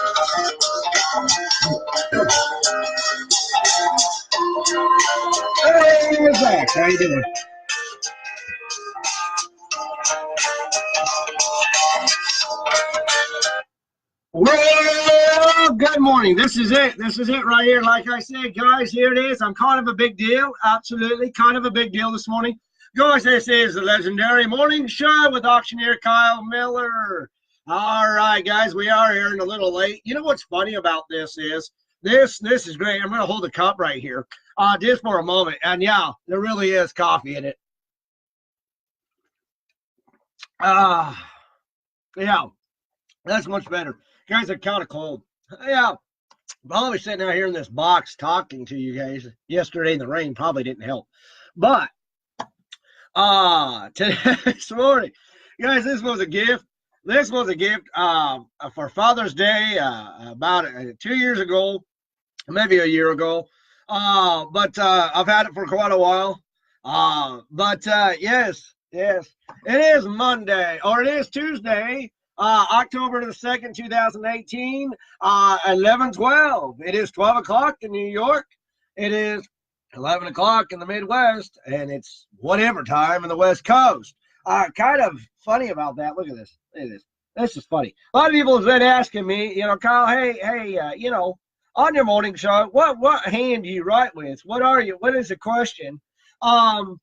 Hey, Zach, how you doing? Well, good morning. This is it. This is it right here. Like I said, guys, here it is. I'm kind of a big deal. Absolutely. Kind of a big deal this morning. Guys, this is the legendary morning show with Auctioneer Kyle Miller. All right, guys, we are here and a little late. You know what's funny about this is this is great. I'm going to hold the cup right here just for a moment. And yeah, there really is coffee in it. Yeah, that's much better. Guys are kind of cold. Yeah, I was sitting out here in this box talking to you guys yesterday in the rain. Probably didn't help. But this morning, guys, this was a gift. This was a gift for Father's Day about 2 years ago, maybe a year ago. But I've had it for quite a while. Yes, it is Monday, or it is Tuesday, October the 2nd, 2018, 11:12. It is 12 o'clock in New York. It is 11 o'clock in the Midwest, and it's whatever time in the West Coast. Kind of funny about that. Look at this. Look at this. This is funny. A lot of people have been asking me, Kyle, hey, on your morning show, what hand do you write with? What are you? What is the question? And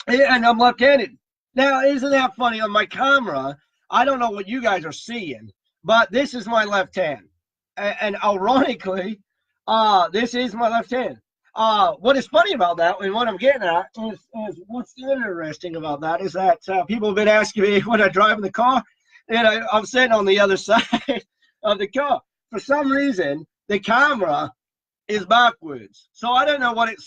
I'm left-handed. Now, isn't that funny? On my camera, I don't know what you guys are seeing, but this is my left hand. And ironically, this is my left hand. What is funny about that, and what I'm getting at, is what's interesting about that is that people have been asking me when I drive in the car, and I'm sitting on the other side of the car. For some reason, the camera is backwards. So I don't know what it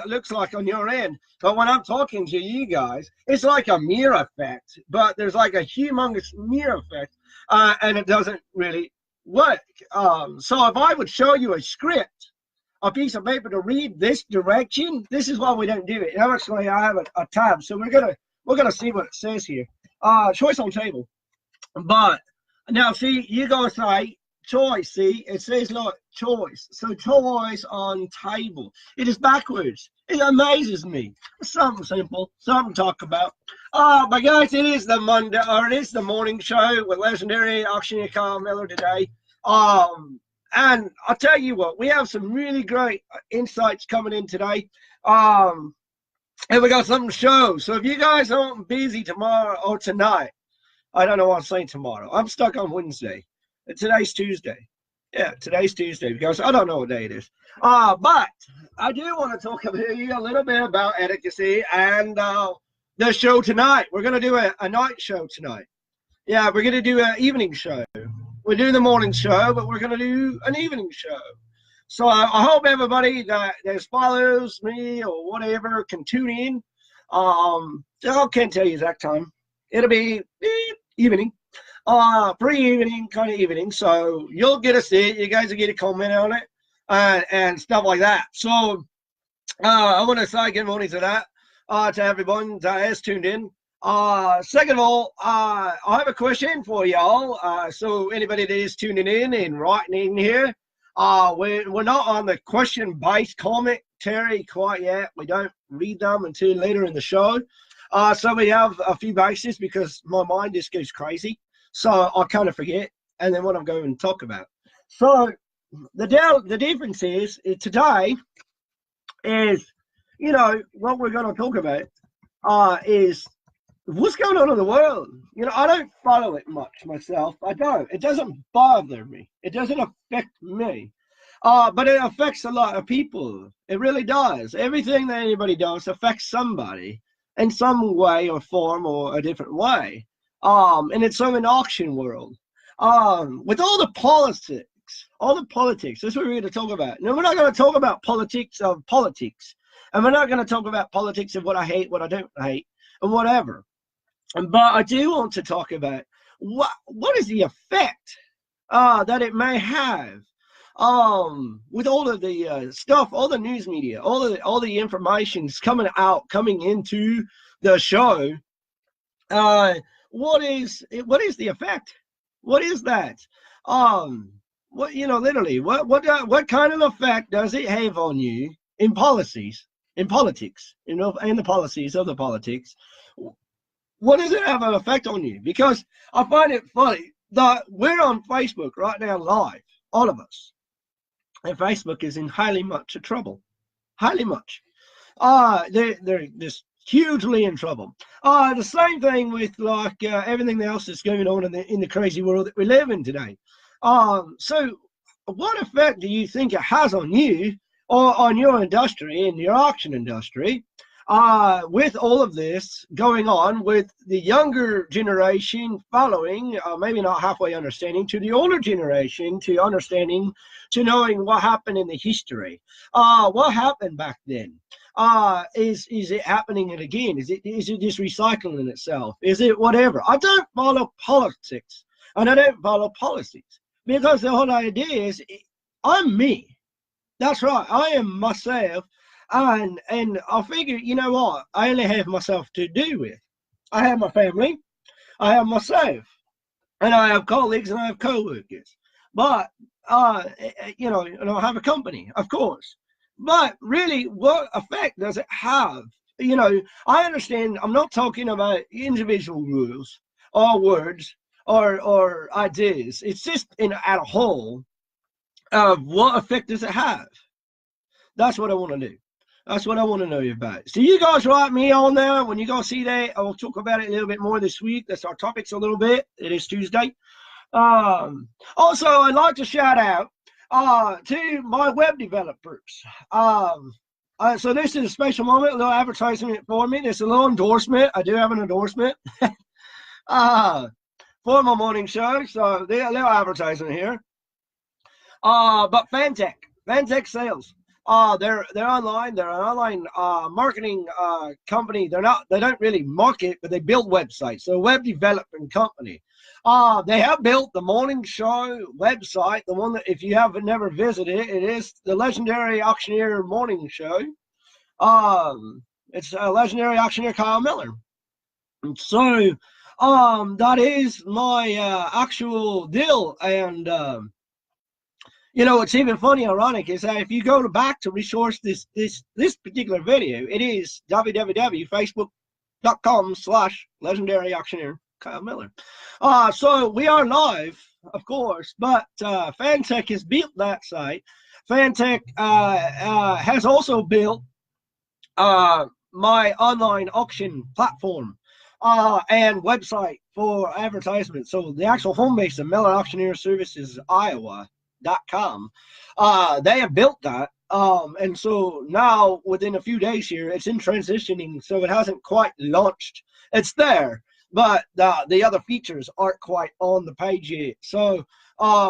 looks like on your end, but when I'm talking to you guys, it's like a mirror effect, but there's like a humongous mirror effect, and it doesn't really work. So if I would show you a script, a piece of paper to read this direction, this is why we don't do it. And actually, I have a tab, so we're gonna see what it says here. Choice on table, but now see, you go say choice. See, it says like choice. So choice on table. It is backwards. It amazes me. Something simple, something to talk about. But guys, it is the Monday, or it is the morning show with legendary Auctioneer Kyle Miller today. And I'll tell you what, we have some really great insights coming in today. And we got something to show. So if you guys aren't busy tomorrow or tonight, I don't know what I'm saying tomorrow. I'm stuck on Wednesday. Today's Tuesday. Yeah, today's Tuesday because I don't know what day it is. But I do want to talk to you a little bit about etiquette and the show tonight. We're going to do a night show tonight. Yeah, we're going to do an evening show. We're doing the morning show, but we're going to do an evening show. So I hope everybody that follows me or whatever can tune in. I can't tell you exact time. It'll be evening. Pre-evening kind of evening, so you'll get to see it. You guys will get a comment on it and stuff like that. So I want to say good morning to that to everyone that has tuned in. Second of all, I have a question for y'all. So anybody that is tuning in and writing in here, we're not on the question-based commentary quite yet. We don't read them until later in the show. So we have a few bases because my mind just goes crazy. So I kind of forget, and then what I'm going to talk about. So the difference is today is, what we're going to talk about is what's going on in the world. I don't follow it much myself. I don't. It doesn't bother me. It doesn't affect me. But it affects a lot of people. It really does. Everything that anybody does affects somebody in some way or form or a different way. And it's so in the auction world. With all the politics, that's what we're going to talk about. Now, we're not going to talk about politics of politics. And we're not going to talk about politics of what I hate, what I don't hate, and whatever. But I do want to talk about what is the effect that it may have with all of the stuff, all the news media, all the information's coming into the show. What is the effect? What is that? what, literally, what kind of effect does it have on you in policies, in politics, and the policies of the politics? What does it have an effect on you? Because I find it funny that we're on Facebook right now live, all of us, and Facebook is in highly much trouble, highly much. They're just hugely in trouble. The same thing with like everything else that's going on in the crazy world that we live in today. So what effect do you think it has on you or on your industry and your auction industry with all of this going on, with the younger generation following, maybe not halfway understanding, to the older generation, to understanding, to knowing what happened in the history, what happened back then? Is it happening again? Is it just recycling itself? Is it whatever? I don't follow politics and I don't follow policies, because the whole idea is I'm me. That's right. I am myself. And I figure, you know what? I only have myself to do with. I have my family. I have myself. And I have colleagues and I have co-workers. But, and I have a company, of course. But really, what effect does it have? I understand I'm not talking about individual rules or words or ideas. It's just at a whole of what effect does it have? That's what I want to do. That's what I want to know about. So you guys write me on there when you go see that. I will talk about it a little bit more this week. That's our topics a little bit. It is Tuesday. Also, I'd like to shout out to my web developers. So this is a special moment, a little advertisement for me. There's a little endorsement. I do have an endorsement for my morning show. So there's a little advertisement here. But Fantech Sales. They're online. They're an online marketing company. They don't really market, but they build websites. So a web development company. They have built the morning show website, the one that if you have never visited it, it is the legendary Auctioneer morning show. It's a legendary Auctioneer Kyle Miller. And so that is my actual deal. And what's even funny, ironic, is that if you go back to resource this particular video, it is www.facebook.com/legendary auctioneer Kyle Miller. So we are live, of course, but Fantech has built that site. Fantech has also built my online auction platform and website for advertisement. So the actual home base of Miller Auctioneer Services Iowa.com. They have built that. And so now within a few days here, it's in transitioning, so it hasn't quite launched. It's there, but the other features aren't quite on the page yet. So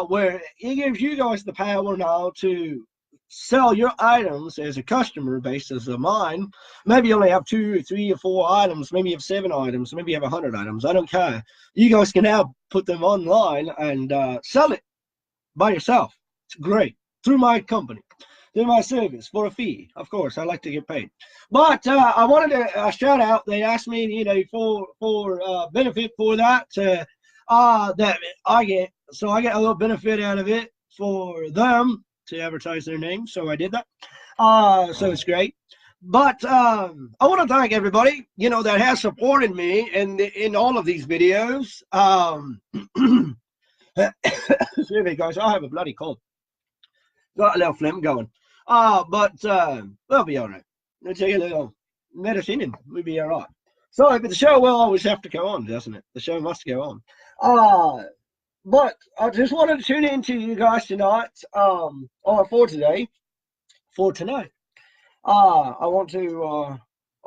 where it gives you guys the power now to sell your items as a customer basis of mine. Maybe you only have 2 or 3 or 4 items, maybe you have 7 items, maybe you have 100 items. I don't care. You guys can now put them online and sell it by yourself. It's great. Through my company, through my service, for a fee. Of course, I like to get paid. But I wanted to shout out. They asked me, for benefit for that that I get. So I get a little benefit out of it for them to advertise their name. So I did that. So it's great. But I want to thank everybody, that has supported me in all of these videos. Excuse me, guys. I have a bloody cold. Got a little phlegm going. But we'll be all right. We'll take a little medicine and we'll be all right. Sorry, but the show will always have to go on, doesn't it? The show must go on. But I just wanted to tune in to you guys tonight, or for tonight. I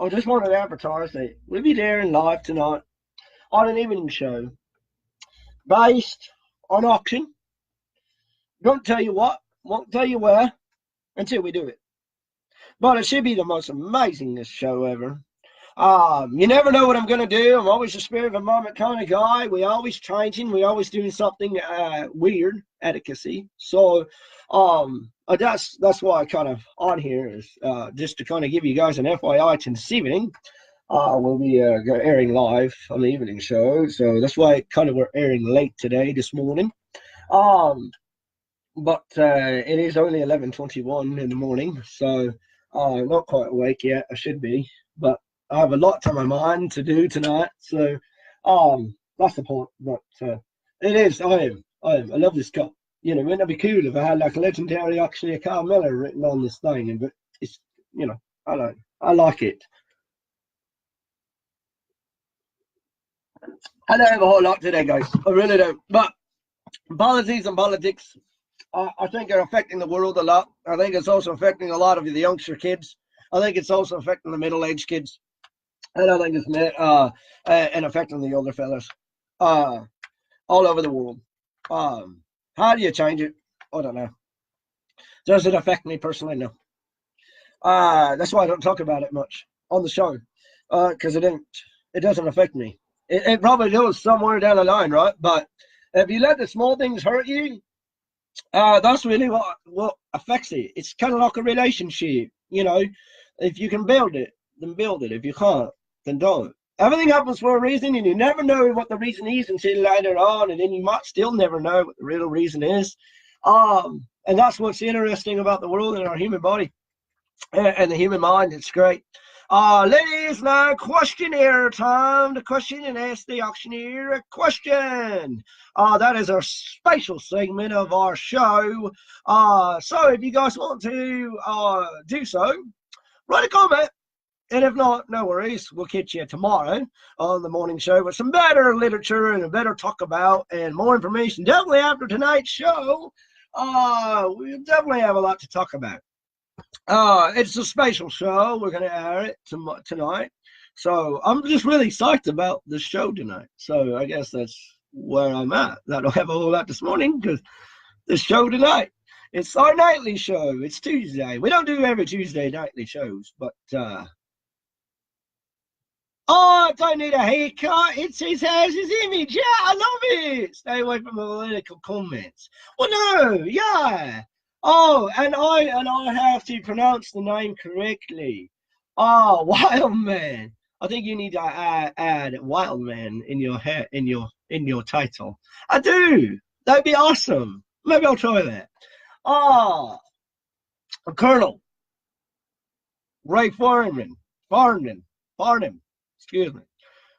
just wanted to advertise that we'll be there in live tonight on an evening show based on auction. Don't tell you what, won't tell you where until we do it. But it should be the most amazingest show ever. You never know what I'm going to do. I'm always a spirit of a moment kind of guy. We always changing. We always doing something weird, etiquette. So that's why I kind of on here is just to kind of give you guys an FYI to this evening. We'll be airing live on the evening show. So that's why we're airing late today, this morning. but it is only 11:21 in the morning, so not quite awake yet. I should be, but I have a lot on my mind to do tonight, so that's the point. But it is. I love this cup. You know, wouldn't it be cool if I had like a legendary Auctioneer Carl Miller written on this thing? But it's, you know, I like it. I don't have a whole lot today, guys. I really don't. But policies and politics, I think, are affecting the world a lot. I think it's also affecting a lot of the youngster kids. I think it's also affecting the middle-aged kids. And I think it's and affecting the older fellas all over the world. How do you change it? I don't know. Does it affect me personally? No. That's why I don't talk about it much on the show, because it doesn't affect me. It probably does somewhere down the line, right? But if you let the small things hurt you, that's really what affects it. It's kind of like a relationship, you know. If you can build it, then build it. If you can't, then don't. Everything happens for a reason, and you never know what the reason is until later on, and then you might still never know what the real reason is. And that's what's interesting about the world and our human body and the human mind. It's great. Ladies, now questionnaire time. The question and ask the auctioneer a question. That is our special segment of our show. So if you guys want to do so, write a comment. And if not, no worries. We'll catch you tomorrow on the morning show with some better literature and a better talk about and more information. Definitely after tonight's show, we'll definitely have a lot to talk about. It's a special show. We're going to air it tonight. So I'm just really psyched about the show tonight. So I guess that's where I'm at. I don't have a whole lot this morning because the show tonight. It's our nightly show. It's Tuesday. We don't do every Tuesday nightly shows, but I don't need a haircut. It says has his image. Yeah, I love it. Stay away from the political comments. Well, no, yeah. Oh, and I have to pronounce the name correctly. Oh, Wildman. I think you need to add Wildman in your title. I do. That'd be awesome. Maybe I'll try that. Ah, Colonel Ray Farnham. Excuse me.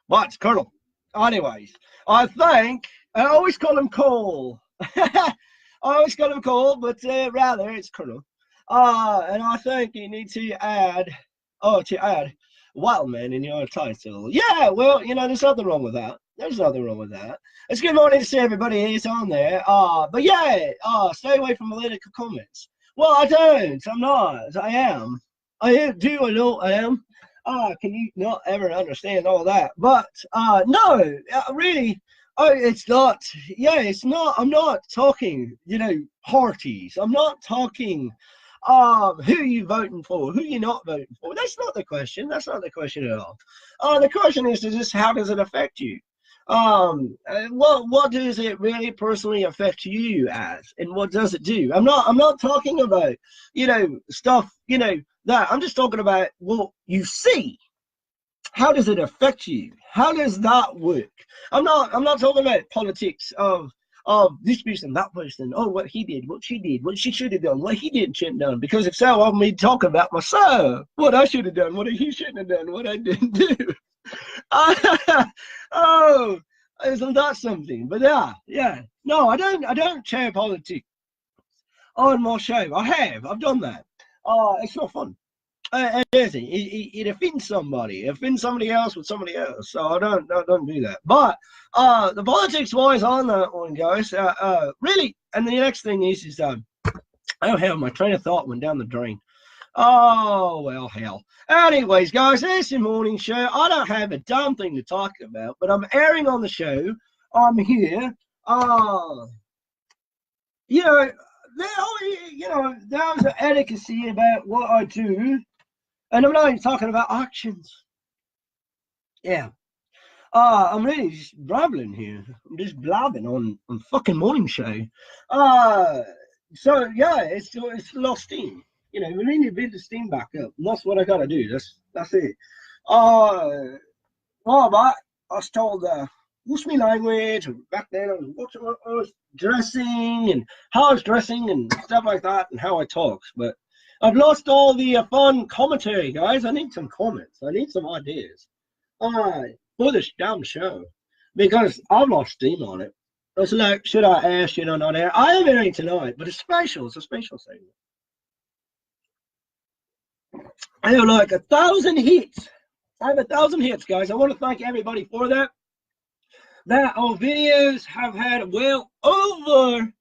What's Colonel? Anyways, I think I always call him Cole. I always call him Cole, but rather it's Colonel. And I think you need to add Wildman in your title. Yeah, well, you know, there's nothing wrong with that. There's nothing wrong with that. It's good morning to see everybody who's on there. But yeah, stay away from political comments. Well, I don't. I'm not. I am. I do. I know I am. Can you not ever understand all that? But no, really, it's not. Yeah, it's not. I'm not talking, you know, parties. I'm not talking who you voting for, who you not voting for. That's not the question. That's not the question at all. The question is just how does it affect you? What does it really personally affect you as, and what does it do? I'm not talking about, you know, stuff, you know, that. I'm just talking about what you see. How does it affect you? How does that work? I'm not talking about politics of this person, that person, oh, what he did, what she did, what she should have done, what he did and shouldn't have done. Because if so, I'm me talking about myself, what I should have done, what he shouldn't have done, what I didn't do. Oh, isn't that something? But yeah. No, I don't share politics on my show. I've done that. It's not fun. It isn't. It offends somebody. It offends somebody else with somebody else. So I don't do that. But the politics wise on that one, guys. Really, and the next thing is oh hell, my train of thought went down the drain. Oh well, hell. Anyways, guys, it's the morning show. I don't have a damn thing to talk about, but I'm airing on the show. I'm here. You know, there's an etiquette about what I do. And I'm not even talking about auctions. Yeah. I'm really just blabbing here. I'm just blabbing on fucking morning show. So yeah, it's lost steam. You know, we need to build the steam back up. And that's what I gotta do. That's it. Well, but I was told what's my language? Back then, I was dressing and how I was dressing and stuff like that, and how I talk. But I've lost all the fun commentary, guys. I need some comments. I need some ideas for this damn show because I've lost steam on it. It's like, should I air? Should I not air? I am airing tonight, but it's special. It's a special segment. I have like 1,000 hits. I have 1,000 hits, guys. I want to thank everybody for that. That our videos have had well over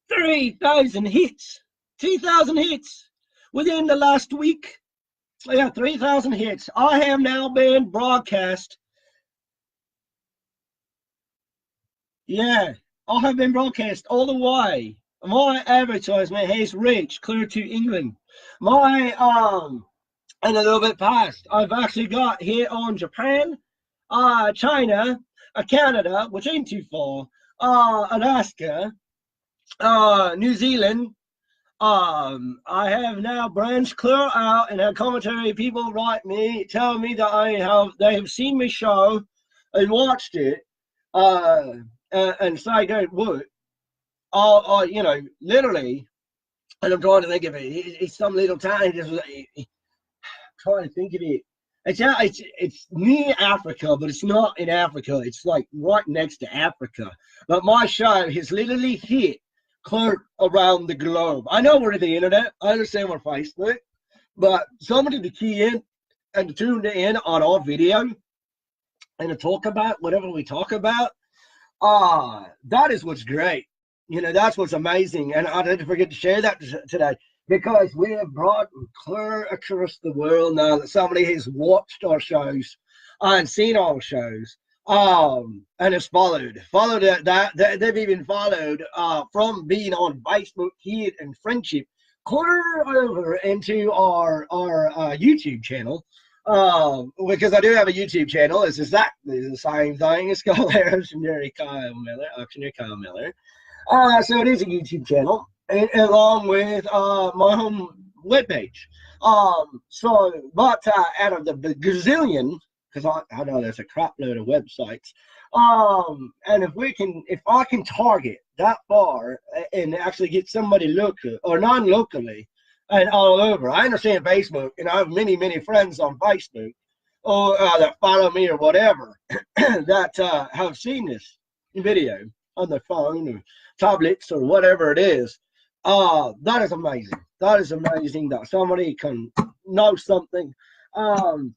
3,000 hits. 2,000 hits within the last week. Yeah, 3,000 hits. I have now been broadcast. Yeah, I have been broadcast all the way. My advertisement has reached clear to England. My and a little bit past. I've actually got here on Japan, China, Canada, which ain't too far, Alaska, New Zealand. I have now branched clear out and had commentary. People write me, tell me that they have seen my show and watched it, and say don't work. You know, literally, and I'm trying to think of it. It's some little town. Trying to think of it. It's near Africa, but it's not in Africa. It's like right next to Africa. But my show has literally hit clear around the globe. I know we're at the internet. I understand we're Facebook, but somebody to key in and to tune in on our video and to talk about whatever we talk about, that is what's great. You know, that's what's amazing. And I didn't forget to share that today. Because we have brought clear across the world now that somebody has watched our shows and seen our shows, and has followed that they've even followed from being on Facebook here and friendship clear over into our YouTube channel. Because I do have a YouTube channel. It's exactly the same thing. It's called Auctioneer Kyle Miller. So it is a YouTube channel. And along with my home webpage. But out of the gazillion, because I know there's a crap load of websites, and if I can target that far and actually get somebody local or non-locally and all over. I understand Facebook, and I have many friends on Facebook or that follow me or whatever that have seen this video on their phone or tablets or whatever it is. That is amazing. That is amazing that somebody can know something, and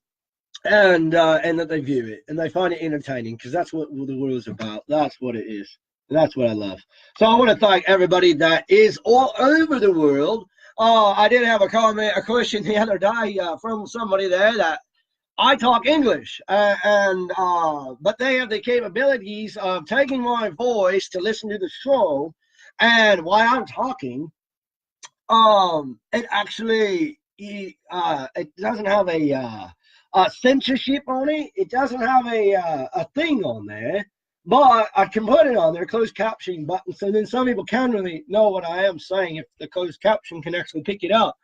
that they view it and they find it entertaining, because that's what the world is about. That's what it is. And that's what I love. So I want to thank everybody that is all over the world. I did have a question the other day from somebody there that I talk English, but they have the capabilities of taking my voice to listen to the show. And while I'm talking, it actually it doesn't have a censorship on it. It doesn't have a thing on there, but I can put it on there, closed caption button. So then some people can really know what I am saying if the closed caption can actually pick it up.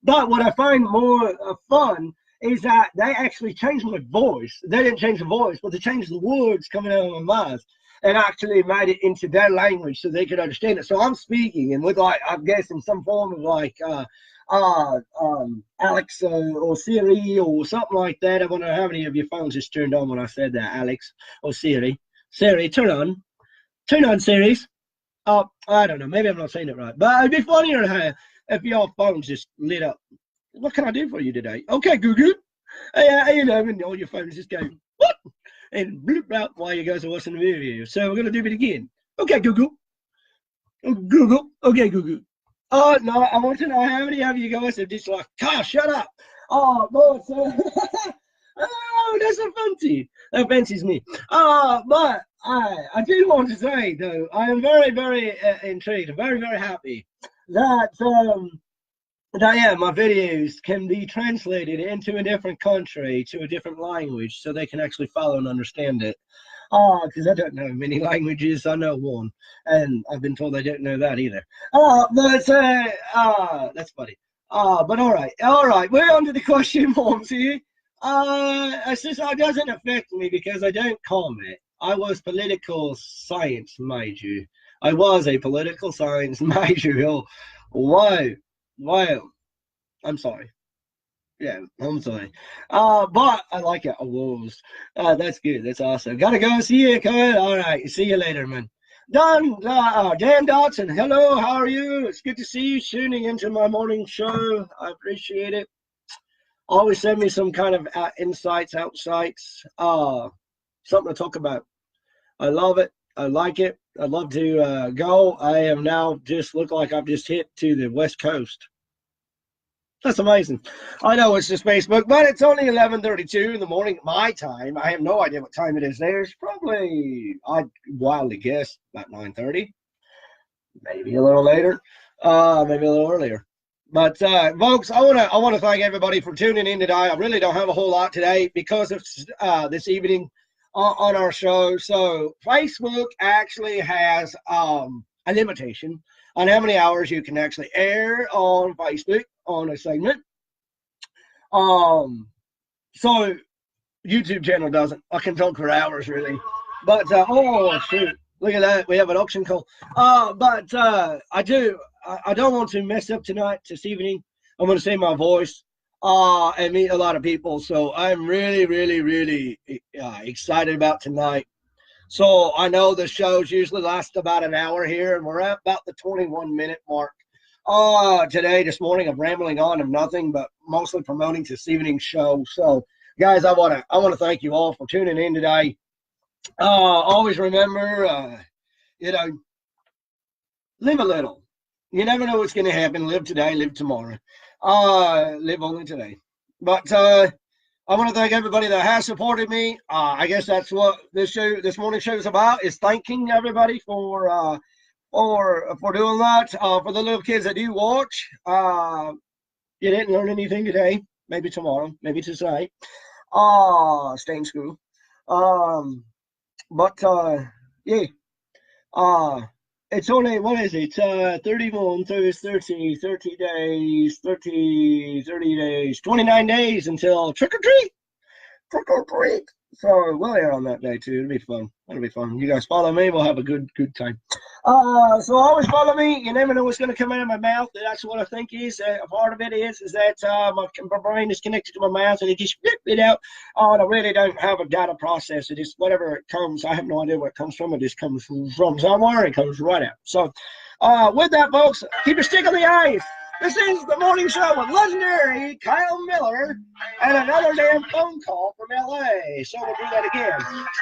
But what I find more fun is that they actually changed my voice. They didn't change the voice, but they changed the words coming out of my mouth, and actually made it into their language so they could understand it. So I'm speaking, and with like, I'm guessing some form of like Alex or Siri or something like that. I wonder how many of your phones just turned on when I said that, Alex or Siri. Siri, turn on Siri's. Oh, I don't know. Maybe I'm not saying it right, but it'd be funnier if your phones just lit up. What can I do for you today? Okay, Google. You know, and all your phones just go, what? And bloop out while you guys are watching the video. So we're going to do it again. Okay, Google. Google. Okay, Google. Oh, no, I want to know how many of you guys have just like, gosh, shut up. Oh, boy, oh, that's so fancy. That fancies me. But I do want to say, though, I am very intrigued, very happy that my videos can be translated into a different country, to a different language, so they can actually follow and understand it. Because I don't know many languages. I know one, and I've been told I don't know that either. But that's funny. But all right. We're on to the question forms here. It's just, it doesn't affect me because I don't comment. I was political science major. I was a political science major. Oh, wow. Wow. I'm sorry. Yeah, I'm sorry. But I like it. I was. That's good. That's awesome. Gotta go. See you, Kyle. All right. See you later, man. Dan Dotson. Hello. How are you? It's good to see you tuning into my morning show. I appreciate it. Always send me some kind of insights, outsights, something to talk about. I love it. I like it. I'd love to go. I am now just look like I've just hit to the West Coast. That's amazing. I know it's just Facebook, but it's only 11:32 in the morning, my time. I have no idea what time it is there. It's probably, I'd wildly guess, about 9:30. Maybe a little later, maybe a little earlier. But folks, I wanna thank everybody for tuning in today. I really don't have a whole lot today because of this evening on our show. So Facebook actually has a limitation on how many hours you can actually air on Facebook on a segment. So YouTube channel doesn't. I can talk for hours really. But oh shoot, look at that. We have an auction call. But I don't want to mess up tonight, this evening. I'm going to save my voice and meet a lot of people. So I'm really, really, really excited about tonight. So I know the shows usually last about an hour here, and we're at about the 21-minute mark. This morning I'm rambling on of nothing, but mostly promoting this evening's show. So guys, I want to thank you all for tuning in today. Always remember, live a little. You never know what's going to happen. Live today, live tomorrow. Live only today. But I want to thank everybody that has supported me. I guess that's what this morning show is about, is thanking everybody for doing that. For the little kids that do watch, you didn't learn anything today. Maybe tomorrow, maybe tonight. Stay in school. But yeah. It's only, what is it? 31, 30 days, 30 days, 29 days until trick or treat. Trick or treat. So we'll air on that day too. It'll be fun. It'll be fun. You guys follow me. We'll have a good time. So always follow me. You never know what's going to come out of my mouth. That's what I think is a part of it is that my brain is connected to my mouth and it just spit it out. And I really don't have a data process. It is whatever it comes. I have no idea where it comes from. It just comes from somewhere. It comes right out. So with that, folks, keep your stick on the ice. This is the morning show with legendary Kyle Miller and another damn phone call from LA. So we'll do that again.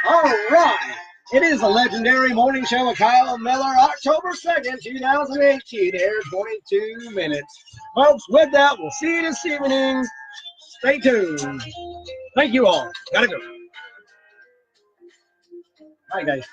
All right. It is a legendary morning show with Kyle Miller, October 2nd, 2018. Airs 42 minutes. Folks, with that, we'll see you this evening. Stay tuned. Thank you all. Gotta go. Bye, guys.